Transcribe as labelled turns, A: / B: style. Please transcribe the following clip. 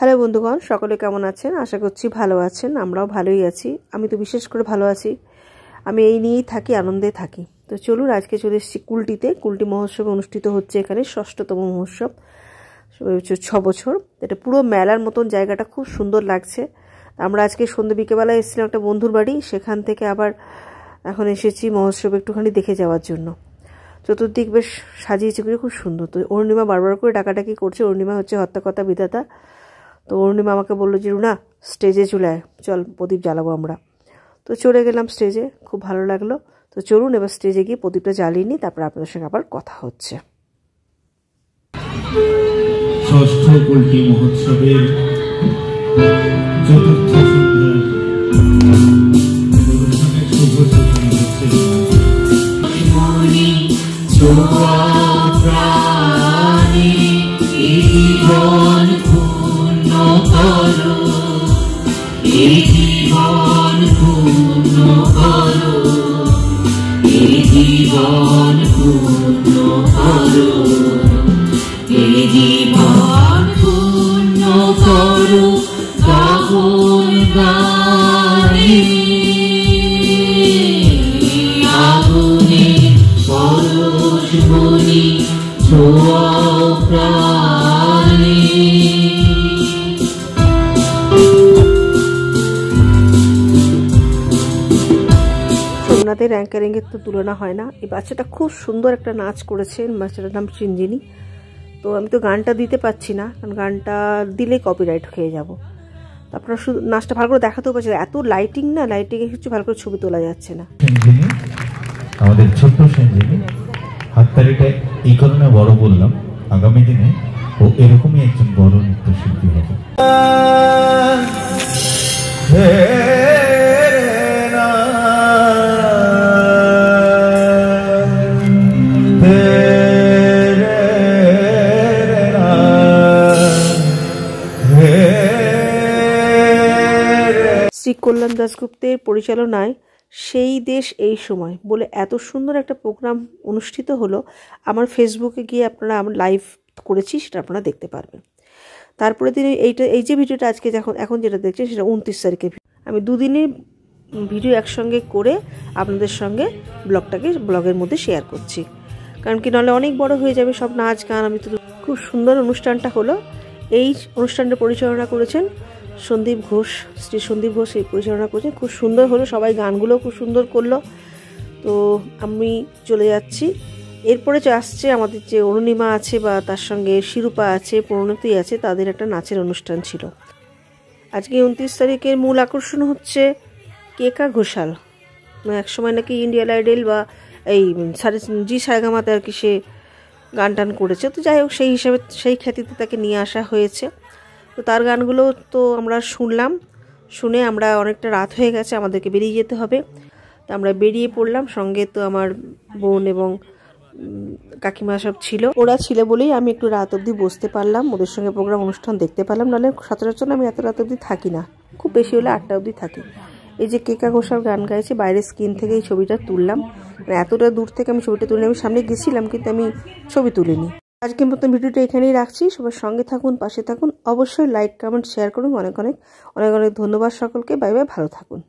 A: Hello বন্ধুগণ, সকলে কেমন আছেন? আশা করছি ভালো আছেন। আমরাও ভালোই আছি। আমি তো বিশেষ করে ভালো আছি। আমি এই নিয়েই থাকি, আনন্দে থাকি। তো চলুন, আজকে চলে এসেছি কুলটিতে। কুলটি মহোৎসব অনুষ্ঠিত হচ্ছে এখানে, ৬ষ্ঠতম মহোৎসব, ৬ বছর। এটা পুরো মেলার মতন, জায়গাটা খুব সুন্দর লাগছে। আমরা আজকে সন্ধ্যে বিকেলবেলায় এসেছিলাম একটা বন্ধুর বাড়ি, সেখান থেকে আবার এখন এসেছি মহোৎসব একটুখানি দেখে যাওয়ার জন্য। চতুর্দিক বেশ সাজিয়েছে, খুব সুন্দর। তো অরুণিমা বারবার করে ডাকাডাকি করছে। অরুণিমা হচ্ছে হর্তাকর্তা বিধাতা। তো অরুণিমা আমাকে বললো যে রুনা, স্টেজে চলে আয়, চল প্রদীপ জ্বালাবো আমরা। তো চলে গেলাম স্টেজে, খুব ভালো লাগলো। তো চলুন এবার স্টেজে গিয়ে প্রদীপটা জ্বালিয়ে নিই, তারপর আপনাদের সঙ্গে আবার কথা হচ্ছে।
B: ষষ্ঠ কুলটি মহোৎসবের চতুর্থ
A: সোমনাথের অ্যাঙ্কারিংয়ের তো তুলনা হয় না। এই বাচ্চাটা খুব সুন্দর একটা নাচ করেছে। বাচ্চাটার নাম চিঞ্জিনি। তো আমি তো গানটা দিতে পারছি না, কারণ গানটা দিলে কপিরাইট খেয়ে যাব। আপনারা শুধু নাচটা ভালো করে দেখাতেও পারছি না, এত লাইটিং না, লাইটিংয়ে কিছু ভালো করে ছবি তোলা যাচ্ছে না।
B: আমাদের ছোট্ট সঞ্জিনী হাততালিটা এই কারণে বড় বললাম, আগামী দিনে ও এরকমই একজন বড় নৃত্যশিল্পী হবে।
A: শ্রী কল্যাণ দাশগুপ্তের পরিচালনায় সেই দেশ এই সময় বলে এত সুন্দর একটা প্রোগ্রাম অনুষ্ঠিত হলো। আমার ফেসবুকে গিয়ে আপনারা, আমার লাইভ করেছি, সেটা আপনারা দেখতে পারবেন। তারপরে দিন এই যে ভিডিওটা আজকে এখন যেটা দেখছেন, সেটা 29 তারিখে। আমি দুদিনের ভিডিও একসঙ্গে করে আপনাদের সঙ্গে ব্লগের মধ্যে শেয়ার করছি, কারণ কি নাহলে অনেক বড় হয়ে যাবে সব নাচ গান। আমি তো খুব সুন্দর অনুষ্ঠানটা হলো। এই অনুষ্ঠানটা পরিচালনা করেছেন সন্দীপ ঘোষ, শ্রী সন্দীপ ঘোষ এই পরিচালনা করেছেন। খুব সুন্দর হলো, সবাই গানগুলো খুব সুন্দর করলো। তো আমি চলে যাচ্ছি। এরপরে আসছে আমাদের যে অরুণিমা আছে, বা তার সঙ্গে শিরূপা আছে, পরিণতি আছে, তাদের একটা নাচের অনুষ্ঠান ছিল আজকে 29 তারিখের। মূল আকর্ষণ হচ্ছে কেকা ঘোষাল। একসময় নাকি ইন্ডিয়ান আইডল বা এই জি সারেগামাতে আর কি সে গান টান করেছে। তো যাই হোক, সেই হিসাবে সেই খ্যাতিতে তাকে নিয়ে আসা হয়েছে। তো তার গানগুলো তো আমরা শুনলাম, শুনে আমরা অনেকটা রাত হয়ে গেছে, আমাদেরকে বেরিয়ে যেতে হবে। তো আমরা বেরিয়ে পড়লাম। সঙ্গে তো আমার বোন এবং কাকিমা সব ছিল। ওরা ছিল বলেই আমি একটু রাত অবধি বসতে পারলাম, ওদের সঙ্গে প্রোগ্রাম অনুষ্ঠান দেখতে পারলাম। নাহলে সচরাচর আমি এত রাত অবধি থাকি না, খুব বেশি হলে 8টা অবধি থাকি। এই যে কেকা ঘোষাল গান গাইছে, বাইরের স্ক্রিন থেকে এই ছবিটা তুললাম। মানে এতটা দূর থেকে আমি ছবিটা তুলিনি, আমি সামনে গেছিলাম কিন্তু আমি ছবি তুলিনি। আজকের মতন ভিডিওটা এখানেই রাখছি। সবার সঙ্গে থাকুন, পাশে থাকুন, অবশ্যই লাইক কমেন্ট শেয়ার করুন। অনেক অনেক ধন্যবাদ সকলকে। বাই বাই, ভালো থাকুন।